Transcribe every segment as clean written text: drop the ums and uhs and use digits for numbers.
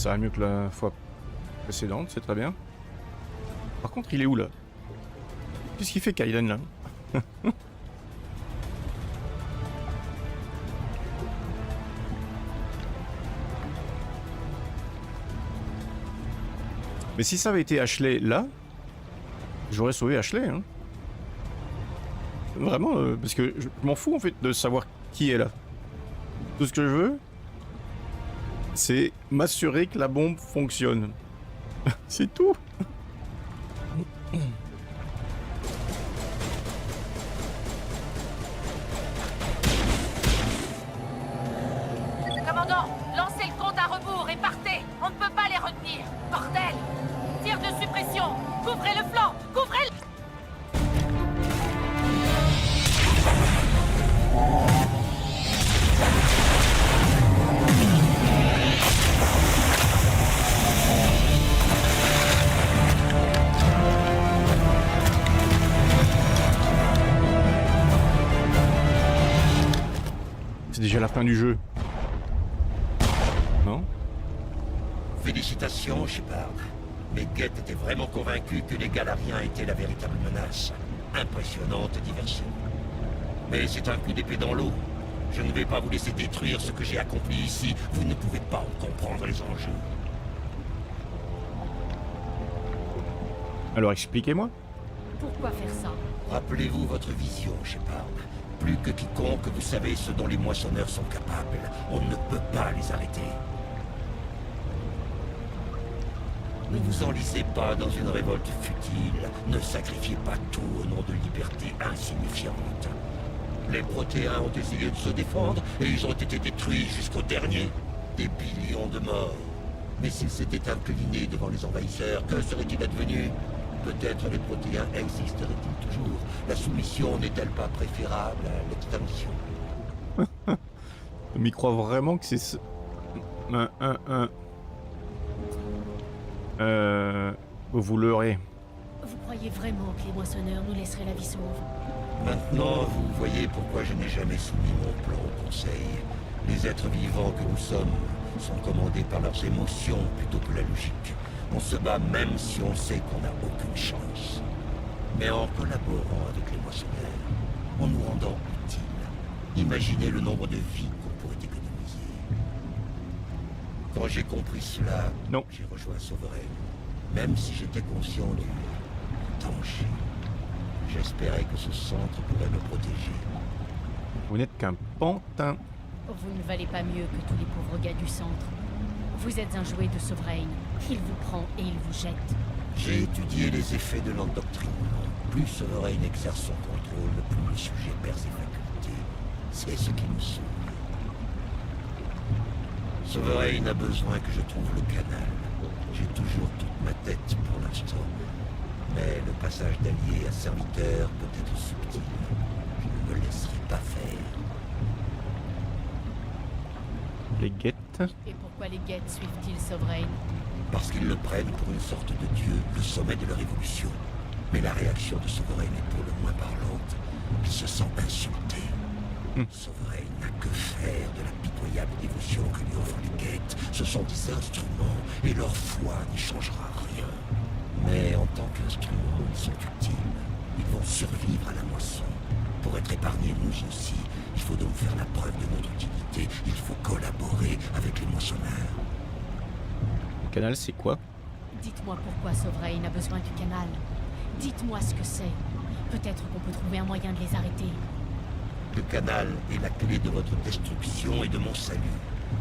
ça va mieux que la fois précédente, c'est très bien. Par contre, il est où là? Qu'est-ce qu'il fait Kaiden là? Mais si ça avait été Ashley là, j'aurais sauvé Ashley. Hein. Vraiment, parce que je m'en fous en fait de savoir qui est là. Tout ce que je veux, c'est m'assurer que la bombe fonctionne. C'est tout. Commandant, lancez le compte à rebours et partez. On ne peut pas les retenir. Bordel! Tir de suppression. Couvrez le flanc. Couvrez le... C'est déjà la fin du jeu. Non? Félicitations, Shepard. Mais Geth était vraiment convaincu que les Galariens étaient la véritable menace. Impressionnante diversion. Mais c'est un coup d'épée dans l'eau. Je ne vais pas vous laisser détruire ce que j'ai accompli ici. Vous ne pouvez pas en comprendre les enjeux. Alors expliquez-moi. Pourquoi faire ça? Rappelez-vous votre vision, Shepard. Plus que quiconque, vous savez ce dont les moissonneurs sont capables. On ne peut pas les arrêter. Ne vous enlisez pas dans une révolte futile. Ne sacrifiez pas tout au nom de liberté insignifiante. Les Protéens ont essayé de se défendre et ils ont été détruits jusqu'au dernier. Des billions de morts. Mais s'ils s'étaient inclinés devant les envahisseurs, que serait-il advenu? Peut-être les Protéens existeraient-ils toujours. La soumission n'est-elle pas préférable à l'extinction? Je m'y crois vraiment que c'est ce... Vous l'aurez. Vous croyez vraiment que les moissonneurs nous laisseraient la vie sauve? Maintenant, vous voyez pourquoi je n'ai jamais soumis mon plan au Conseil. Les êtres vivants que nous sommes sont commandés par leurs émotions plutôt que la logique. On se bat même si on sait qu'on n'a aucune chance. Mais en collaborant avec les moissonneurs, en nous rendant utiles, imaginez le nombre de vies qu'on pourrait économiser. Quand j'ai compris cela, Non. j'ai rejoint Sovereign, même si j'étais conscient du danger. J'espérais que ce centre pourrait me protéger. Vous n'êtes qu'un pantin. Vous ne valez pas mieux que tous les pauvres gars du centre. Vous êtes un jouet de Sovereign. Il vous prend et il vous jette. J'ai étudié les effets de l'endoctrinement. Plus Sovereign exerce son contrôle, plus le sujet perd ses facultés. C'est ce qui me saoule. Sovereign a besoin que je trouve le canal. J'ai toujours toute ma tête pour l'instant. Mais le passage d'allié à serviteur peut être subtil. Je ne me laisserai pas faire. Les guettes. Et pourquoi les guettes suivent-ils Sovereign? Parce qu'ils le prennent pour une sorte de dieu, le sommet de leur évolution. Mais la réaction de Sovereign est pour le moins parlante. Il se sent insulté. Sovereign n'a que faire de la pitoyable dévotion que lui offrent les guettes. Ce sont des instruments, et leur foi n'y changera rien. Mais en tant qu'instruments, ils sont utiles. Ils vont survivre à la moisson. Pour être épargnés, nous aussi, il faut donc faire la preuve de notre utilité. Il faut collaborer avec les moissonneurs. Le canal, c'est quoi? Dites-moi pourquoi Sovereign a besoin du canal. Dites-moi ce que c'est. Peut-être qu'on peut trouver un moyen de les arrêter. Le canal est la clé de votre destruction et de mon salut.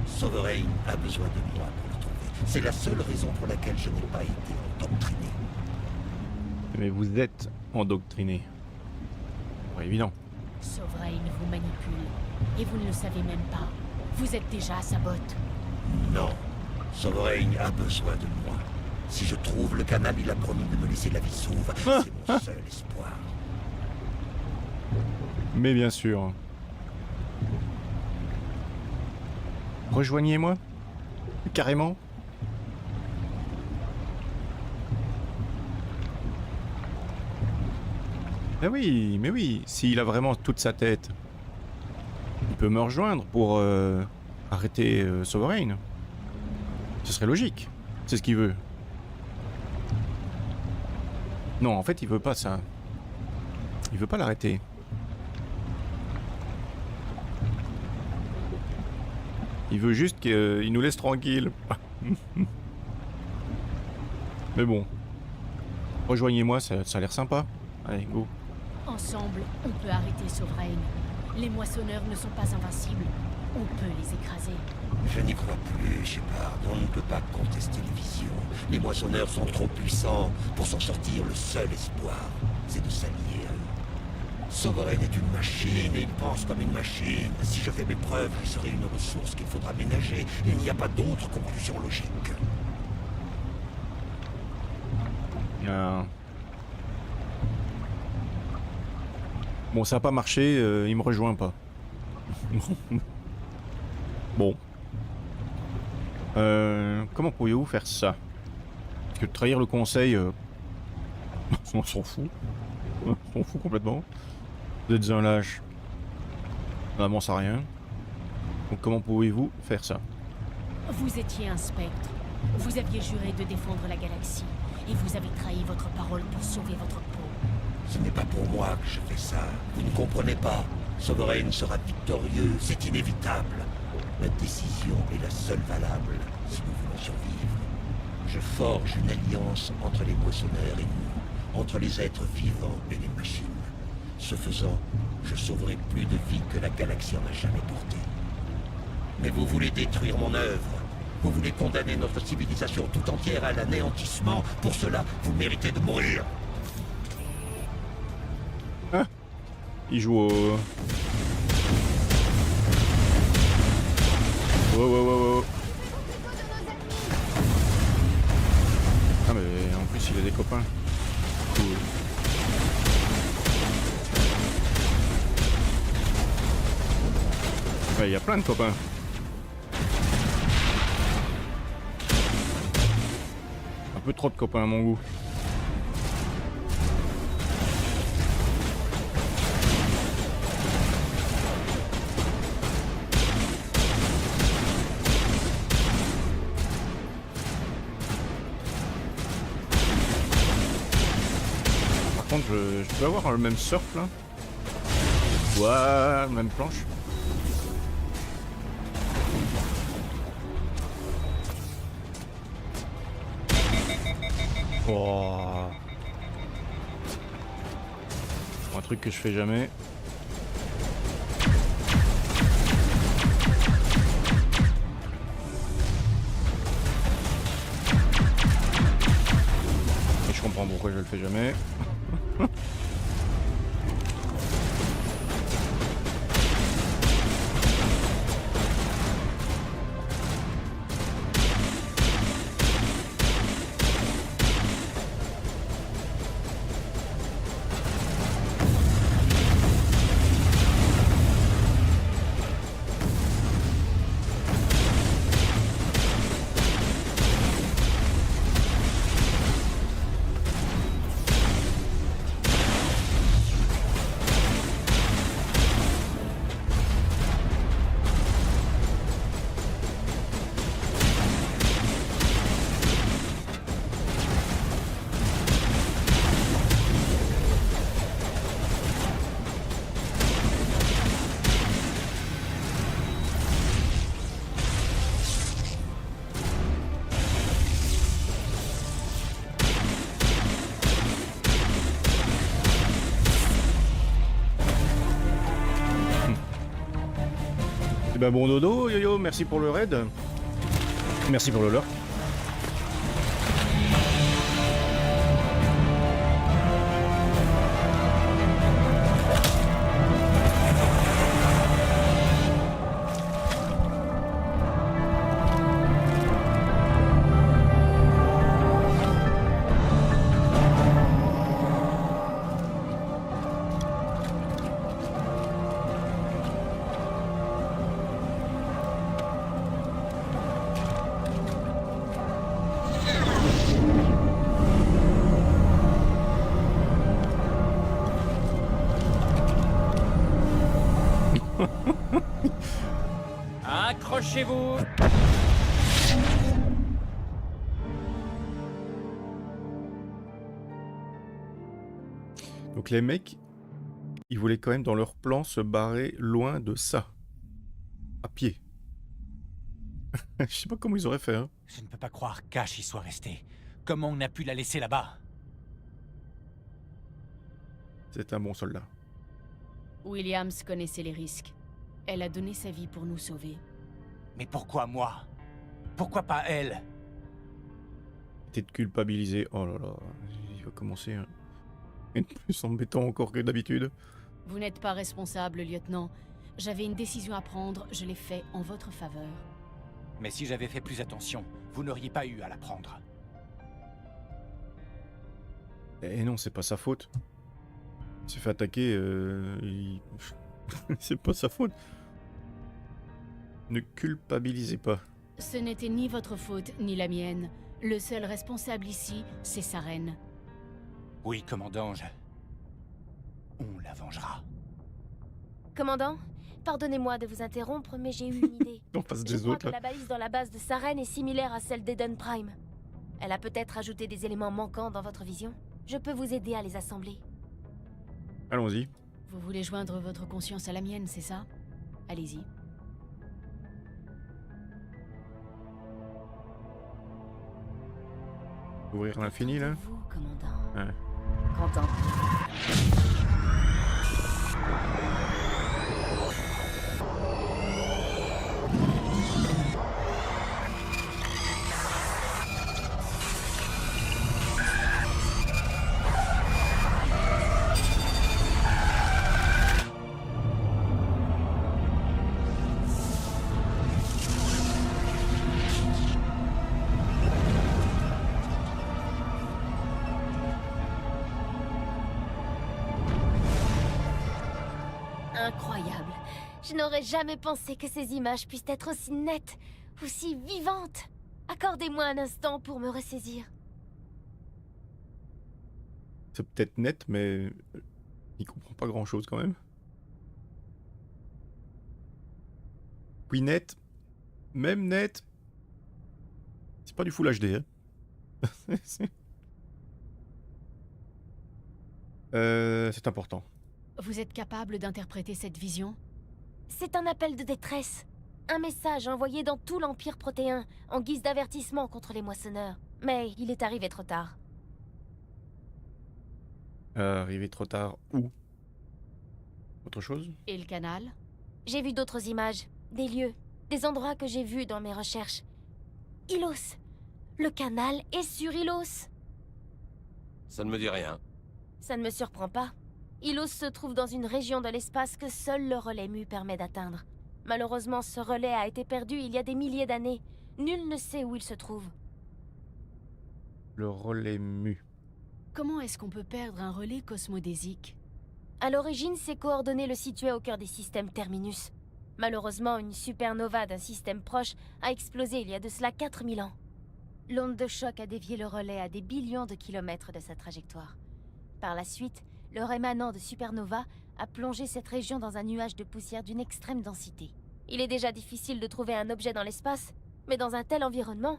Sovereign a besoin de moi pour le trouver. C'est la seule raison pour laquelle je n'ai pas été endoctriné. Mais vous êtes endoctriné. Ouais, évident. Sovereign vous manipule. Et vous ne le savez même pas. Vous êtes déjà à sa botte. Non. Sovereign a besoin de moi. Si je trouve le canal, il a promis de me laisser la vie sauve. C'est mon seul espoir. Mais bien sûr. Rejoignez-moi. Carrément. Mais oui, s'il a vraiment toute sa tête, il peut me rejoindre pour arrêter Sovereign. Ce serait logique. C'est ce qu'il veut. Non, en fait, il veut pas ça. Il veut pas l'arrêter. Il veut juste qu'il nous laisse tranquille. Mais bon. Rejoignez-moi, ça a l'air sympa. Allez, go. Ensemble, on peut arrêter Sovereign. Les moissonneurs ne sont pas invincibles. On peut les écraser. Je n'y crois plus, Shepard. On ne peut pas contester les visions. Les moissonneurs sont trop puissants. Pour s'en sortir, le seul espoir, c'est de s'allier à eux. Sovereign est une machine et il pense comme une machine. Si je fais mes preuves, je serai une ressource qu'il faudra ménager. Il n'y a pas d'autre conclusion logique. Bon, ça n'a pas marché, il me rejoint pas. Bon. Comment pourriez-vous faire ça? Parce que trahir le conseil, on s'en fout. On s'en fout complètement. Vous êtes un lâche. On n'avance à rien. Donc comment pouvez-vous faire ça? Vous étiez un spectre. Vous aviez juré de défendre la galaxie. Et vous avez trahi votre parole pour sauver votre peau. Ce n'est pas pour moi que je fais ça. Vous ne comprenez pas. Sovereign sera victorieux, c'est inévitable. Ma décision est la seule valable si nous voulons survivre. Je forge une alliance entre les moissonneurs et nous, entre les êtres vivants et les machines. Ce faisant, je sauverai plus de vies que la galaxie en a jamais porté. Mais vous voulez détruire mon œuvre. Vous voulez condamner notre civilisation tout entière à l'anéantissement. Pour cela, vous méritez de mourir. Ah, il joue au... Wow. Ah mais en plus il a des copains. Cool. Ouais, il y a plein de copains. Un peu trop de copains à mon goût. Par contre, je peux avoir le même surf là. Ouais, même planche. Oh. Un truc que je fais jamais. Et je comprends pourquoi je le fais jamais. Bah bon dodo, yo-yo, merci pour le raid. Merci pour le lurk. Accrochez-vous. Donc les mecs, ils voulaient quand même dans leur plan se barrer loin de ça. À pied. Je sais pas comment ils auraient fait, hein. Je ne peux pas croire qu'Ash y soit resté. Comment on a pu la laisser là-bas? C'est un bon soldat. Williams connaissait les risques. Elle a donné sa vie pour nous sauver. Mais pourquoi moi? Pourquoi pas elle? T'es culpabilisé. Oh là là, il va commencer. Hein. Et plus embêtant encore que d'habitude. Vous n'êtes pas responsable, lieutenant. J'avais une décision à prendre, je l'ai fait en votre faveur. Mais si j'avais fait plus attention, vous n'auriez pas eu à la prendre. Eh non, c'est pas sa faute. Il s'est fait attaquer. C'est pas sa faute. Ne culpabilisez pas. Ce n'était ni votre faute, ni la mienne. Le seul responsable ici, c'est sa reine. Oui, commandant, on la vengera. Commandant, pardonnez-moi de vous interrompre, mais j'ai eu une idée. En face Je des crois autres, que là. la balise dans la base de Saren est similaire à celle d'Eden Prime. Elle a peut-être ajouté des éléments manquants dans votre vision. Je peux vous aider à les assembler. Allons-y. Vous voulez joindre votre conscience à la mienne, c'est ça? Allez-y. Ouvrir l'infini, là. Vous, commandant. Ouais. Content. Incroyable. Je n'aurais jamais pensé que ces images puissent être aussi nettes, aussi vivantes. Accordez-moi un instant pour me ressaisir. C'est peut-être net, mais il comprend pas grand-chose quand même. Oui, net. Même net. C'est pas du Full HD, hein. C'est important. Vous êtes capable d'interpréter cette vision? C'est un appel de détresse. Un message envoyé dans tout l'Empire protéen, en guise d'avertissement contre les moissonneurs. Mais il est arrivé trop tard. Arrivé trop tard où? Autre chose? Et le canal? J'ai vu d'autres images, des lieux, des endroits que j'ai vus dans mes recherches. Ilos. Le canal est sur Ilos. Ça ne me dit rien. Ça ne me surprend pas. Ilos se trouve dans une région de l'espace que seul le relais mu permet d'atteindre. Malheureusement, ce relais a été perdu il y a des milliers d'années. Nul ne sait où il se trouve. Le relais mu. Comment est-ce qu'on peut perdre un relais cosmodésique? À l'origine, ces coordonnées le situaient au cœur des systèmes Terminus. Malheureusement, une supernova d'un système proche a explosé il y a de cela 4000 ans. L'onde de choc a dévié le relais à des billions de kilomètres de sa trajectoire. Par la suite, le rémanent de supernova a plongé cette région dans un nuage de poussière d'une extrême densité. Il est déjà difficile de trouver un objet dans l'espace, mais dans un tel environnement,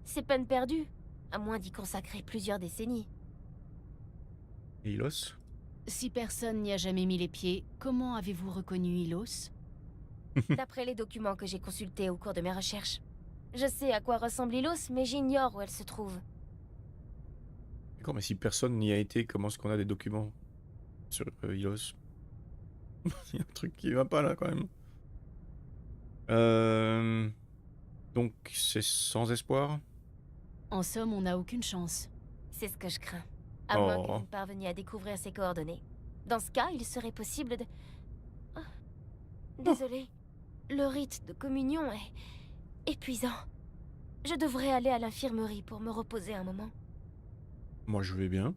c'est peine perdue, à moins d'y consacrer plusieurs décennies. Et Ilos? Si personne n'y a jamais mis les pieds, comment avez-vous reconnu Ilos? D'après les documents que j'ai consultés au cours de mes recherches. Je sais à quoi ressemble Ilos, mais j'ignore où elle se trouve. D'accord, mais si personne n'y a été, comment est-ce qu'on a des documents sur Ilos? Il y a un truc qui va pas là quand même. Donc c'est sans espoir? Oh. En somme, on n'a aucune chance. C'est ce que je crains. À moins que Oh. vous ne parveniez à découvrir ses coordonnées. Dans ce cas, il serait possible de... Oh. Désolée. Le rite de communion est... épuisant. Je devrais aller à l'infirmerie pour me reposer un moment. Moi je vais bien.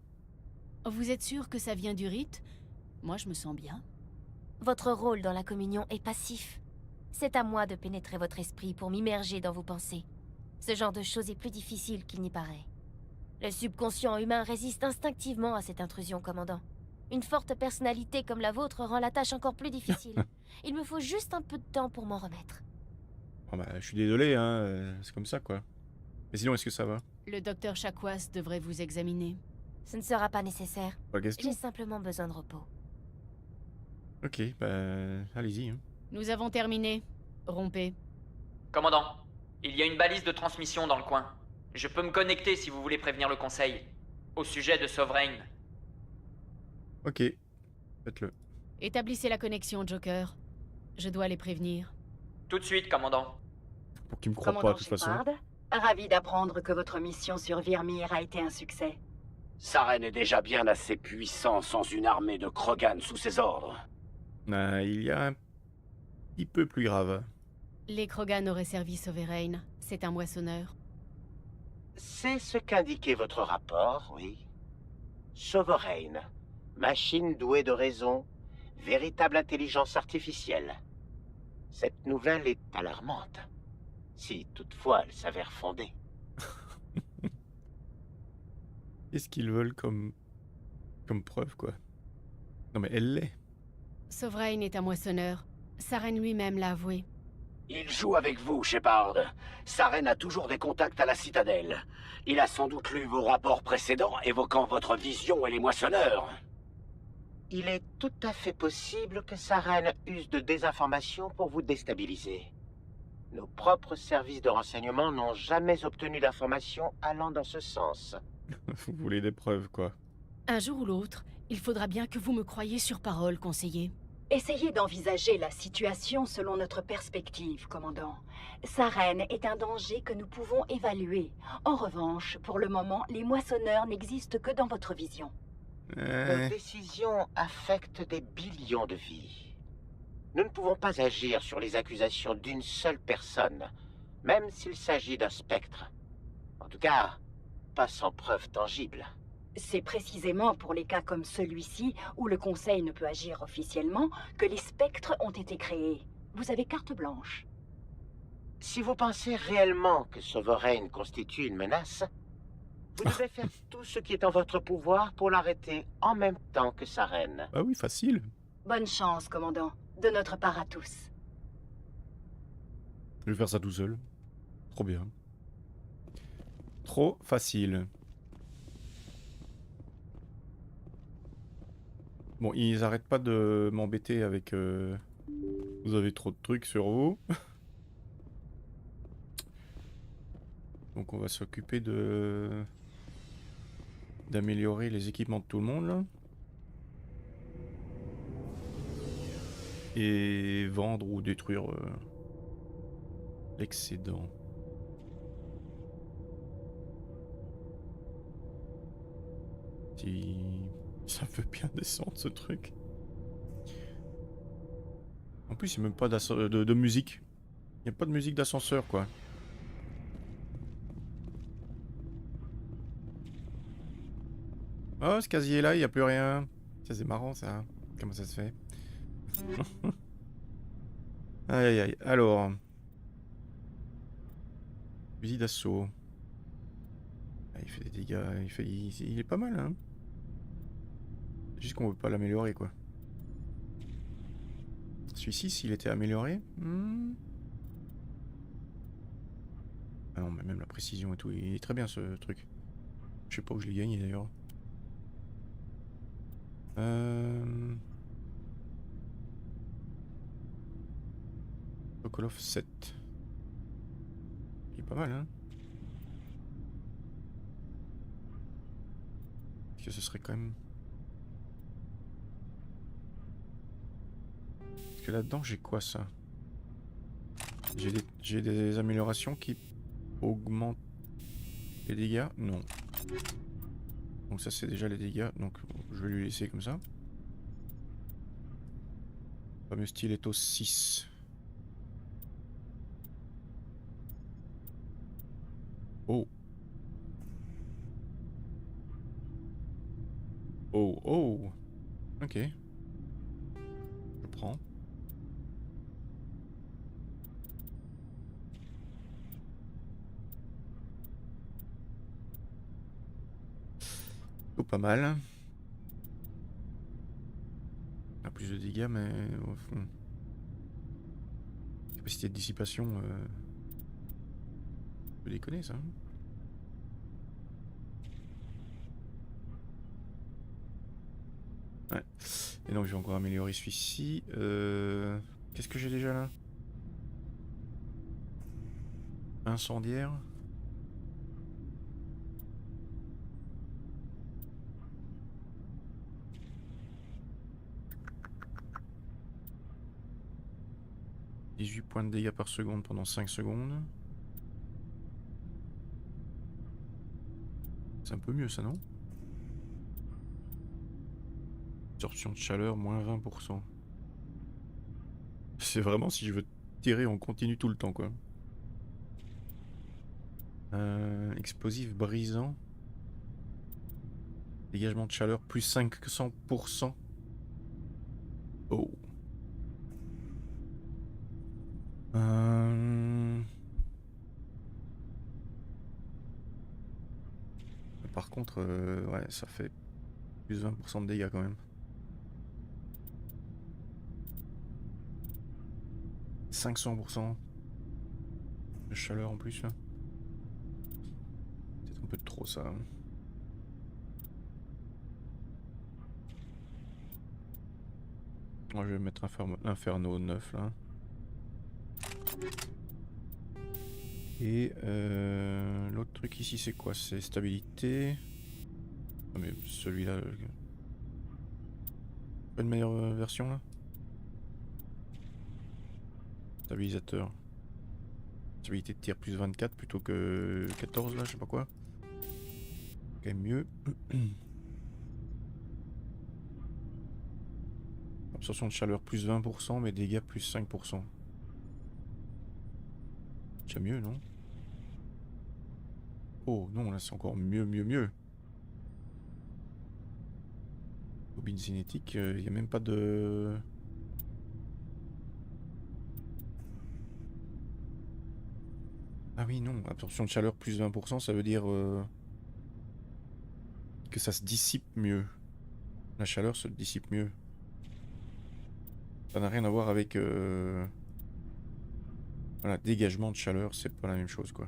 Vous êtes sûr que ça vient du rite? Moi, je me sens bien. Votre rôle dans la communion est passif. C'est à moi de pénétrer votre esprit pour m'immerger dans vos pensées. Ce genre de chose est plus difficile qu'il n'y paraît. Le subconscient humain résiste instinctivement à cette intrusion, commandant. Une forte personnalité comme la vôtre rend la tâche encore plus difficile. Il me faut juste un peu de temps pour m'en remettre. Oh bah, je suis désolé, hein, c'est comme ça quoi. Mais sinon, est-ce que ça va? Le docteur Chakwas devrait vous examiner. Ce ne sera pas nécessaire. Pas question. J'ai simplement besoin de repos. Ok, bah allez-y. Hein. Nous avons terminé. Rompez. Commandant, il y a une balise de transmission dans le coin. Je peux me connecter si vous voulez prévenir le conseil. Au sujet de Sovereign. Ok, faites-le. Établissez la connexion, Joker. Je dois les prévenir. Tout de suite, commandant. Pour qu'il me croie pas, Commandant de toute façon. Shepard, ravi d'apprendre que votre mission sur Virmir a été un succès. Saren est déjà bien assez puissant sans une armée de Krogan sous ses ordres. Il y a un petit peu plus grave. Les Krogan auraient servi Sovereign. C'est un moissonneur. C'est ce qu'indiquait votre rapport, oui. Sovereign, machine douée de raison, véritable intelligence artificielle. Cette nouvelle est alarmante, si toutefois elle s'avère fondée. Qu'est-ce qu'ils veulent comme preuve, quoi? Non mais elle l'est. Sovereign est un moissonneur. Saren lui-même l'a avoué. Il joue avec vous, Shepard. Saren a toujours des contacts à la Citadelle. Il a sans doute lu vos rapports précédents évoquant votre vision et les moissonneurs. Il est tout à fait possible que Saren use de désinformation pour vous déstabiliser. Nos propres services de renseignement n'ont jamais obtenu d'informations allant dans ce sens. Vous voulez des preuves, quoi. Un jour ou l'autre, il faudra bien que vous me croyiez sur parole, conseiller. Essayez d'envisager la situation selon notre perspective, commandant. Saren est un danger que nous pouvons évaluer. En revanche, pour le moment, les moissonneurs n'existent que dans votre vision. Nos décisions affectent des billions de vies. Nous ne pouvons pas agir sur les accusations d'une seule personne, même s'il s'agit d'un spectre. En tout cas, pas sans preuve tangible. C'est précisément pour les cas comme celui-ci, où le Conseil ne peut agir officiellement, que les spectres ont été créés. Vous avez carte blanche. Si vous pensez réellement que Sovereign constitue une menace, vous devez faire tout ce qui est en votre pouvoir pour l'arrêter en même temps que Saren. Ah oui, facile. Bonne chance, commandant, de notre part à tous. Je vais faire ça tout seul. Trop bien. Trop facile. Bon, ils arrêtent pas de m'embêter avec... Vous avez trop de trucs sur vous. Donc on va s'occuper de... d'améliorer les équipements de tout le monde, là. Et vendre ou détruire l'excédent. Si... ça veut bien descendre ce truc. En plus, il n'y a même pas de musique. Il n'y a pas de musique d'ascenseur, quoi. Oh, ce casier-là, il n'y a plus rien. Ça, c'est marrant, ça. Comment ça se fait? Aïe, aïe, aïe. Alors... fusil d'assaut. Ah, il fait des dégâts. Il est pas mal, hein. Juste qu'on veut pas l'améliorer, quoi. Celui-ci, s'il était amélioré... Ah non, mais même la précision et tout, il est très bien, ce truc. Je sais pas où je l'ai gagné, d'ailleurs. Sokolov 7. Il est pas mal, hein. Est-ce que ce serait quand même... Parce que là-dedans, j'ai quoi, ça? J'ai des améliorations qui augmentent les dégâts? Non. Donc ça, c'est déjà les dégâts. Donc, je vais lui laisser comme ça. Le fameux stiletto 6. Oh. Oh, oh. Ok. Je prends. Oh, pas mal. A plus de dégâts, mais... capacité de dissipation... Je peux déconner, ça. Ouais. Et donc je vais encore améliorer celui-ci. Qu'est-ce que j'ai déjà là? Incendiaire. « 18 points de dégâts par seconde pendant 5 secondes. » C'est un peu mieux ça, non? Absorption de chaleur, moins 20%. C'est vraiment si je veux tirer en continu tout le temps, quoi. Explosif brisant. Dégagement de chaleur, plus 500%. Oh. Par contre, ouais, ça fait plus 20% de dégâts quand même. 500% de chaleur en plus là. Peut-être un peu de trop ça. Moi je vais mettre Inferno 9 là. Et l'autre truc ici c'est quoi? C'est stabilité. Ah mais celui-là... Pas une meilleure version là? Stabilisateur. Stabilité de tir plus 24 plutôt que 14 là, je sais pas quoi. Quand même mieux. Absorption de chaleur plus 20% mais dégâts plus 5%. C'est mieux non? Oh non, là c'est encore mieux. Bobine cinétique, il n'y a même pas de... Ah oui non, absorption de chaleur plus 20%, ça veut dire que ça se dissipe mieux. La chaleur se dissipe mieux. Ça n'a rien à voir avec... Voilà, dégagement de chaleur, c'est pas la même chose quoi.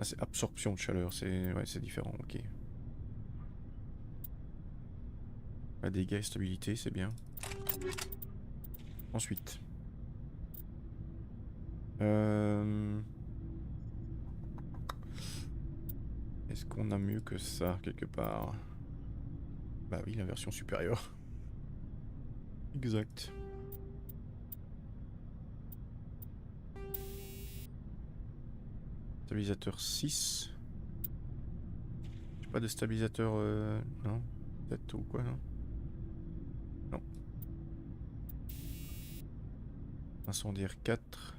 Ah, c'est absorption de chaleur, c'est ouais, c'est différent, ok. La dégâts et stabilité, c'est bien. Ensuite. Est-ce qu'on a mieux que ça quelque part? Bah oui, la version supérieure. Exact. Stabilisateur 6. J'ai pas de stabilisateur... non. Peut-être ou quoi, non? Non. Incendiaire 4.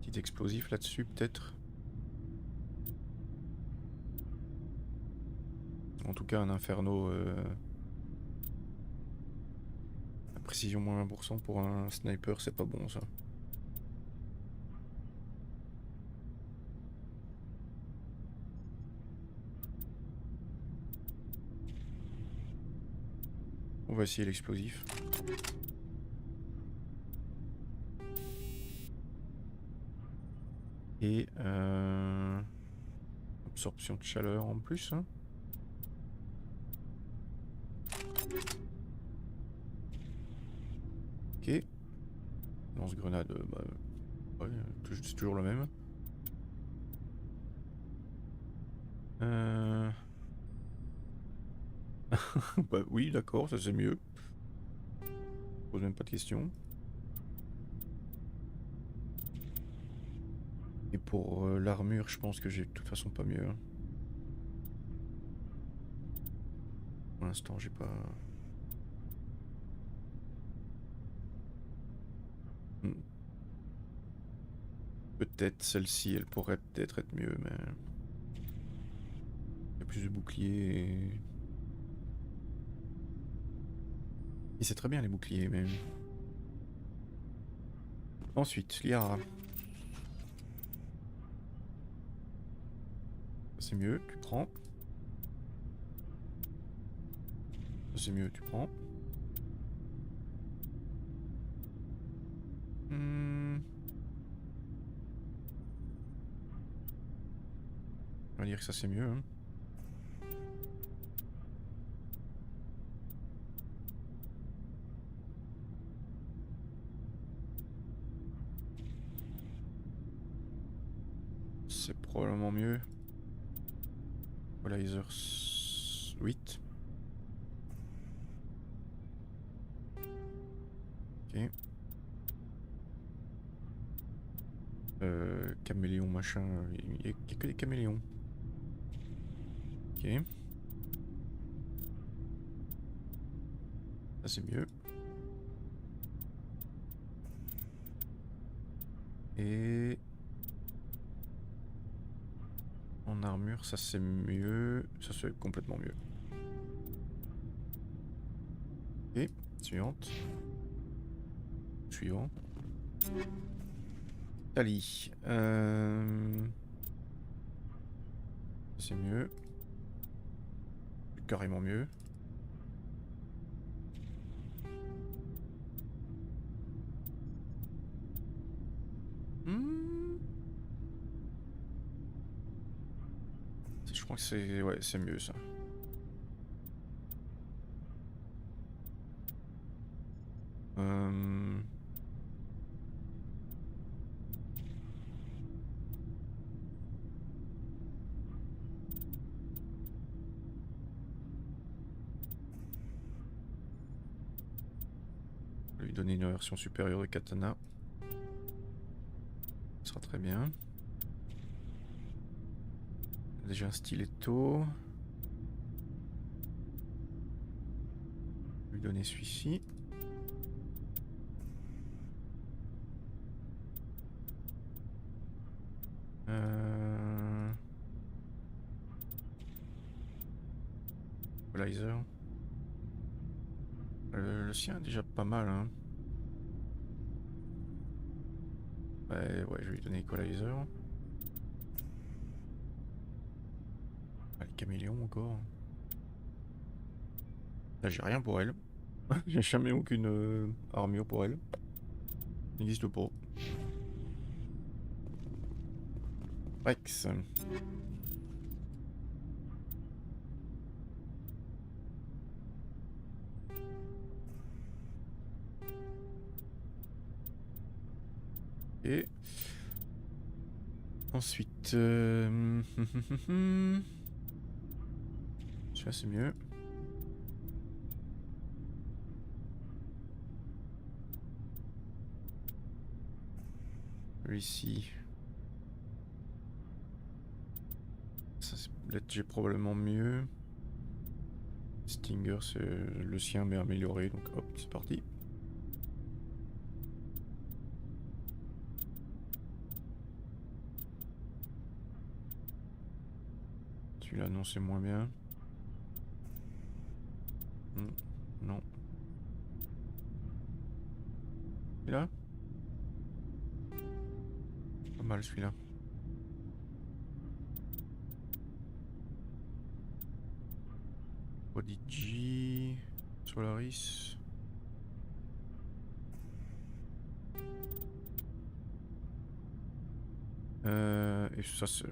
Petit explosif là-dessus, peut-être. En tout cas, un inferno... Précision moins 1% pour un sniper, c'est pas bon ça. On va essayer l'explosif. Et absorption de chaleur en plus. Hein. Ok. Lance-grenade, bah, ouais, c'est toujours le même. Bah oui, d'accord, ça c'est mieux. Je pose même pas de questions. Et pour l'armure, je pense que j'ai de toute façon pas mieux. Hein. Pour l'instant, j'ai pas... Peut-être celle-ci, elle pourrait peut-être être mieux, mais... Il y a plus de boucliers et c'est très bien les boucliers, mais... Ensuite, Liara. C'est mieux, tu prends. C'est mieux, tu prends. On va dire que ça c'est mieux. Hein. C'est probablement mieux. Equalizer 8. Ok. Caméléon machin. Il n'y a que des caméléons. Ok. Ça c'est mieux. Et en armure, ça c'est mieux. Ça c'est complètement mieux. Ok, suivante. Suivant. Tali. C'est mieux. Carrément mieux. Je crois que c'est... Ouais, c'est mieux ça. Lui donner une version supérieure de katana. Ce sera très bien. Déjà un stiletto. Lui donner celui-ci. Equalizer. Le sien est déjà pas mal, hein. Ouais, je vais lui donner Equalizer. Ah, les caméléons encore. Là, j'ai rien pour elle. J'ai jamais aucune armure pour elle. N'existe pas. Rex. Et ensuite, celui-là c'est mieux. Celui-ci, ça c'est j'ai probablement mieux. Stinger c'est le sien mais amélioré, donc hop c'est parti. Celui-là non c'est moins bien. Non. Celui-là pas mal celui-là. Prodigy, Solaris. Et ça c'est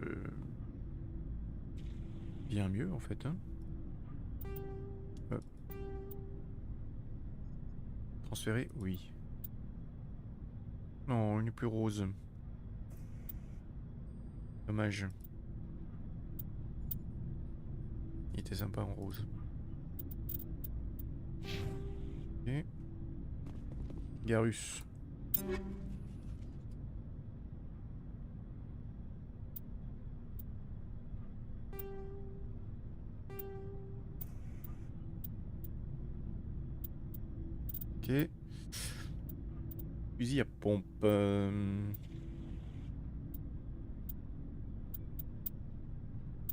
bien mieux en fait, hein. Transférer, oui. Non, il n'est plus rose. Dommage. Il était sympa en rose. Ok. Garus. Ok. Fusil à pompe.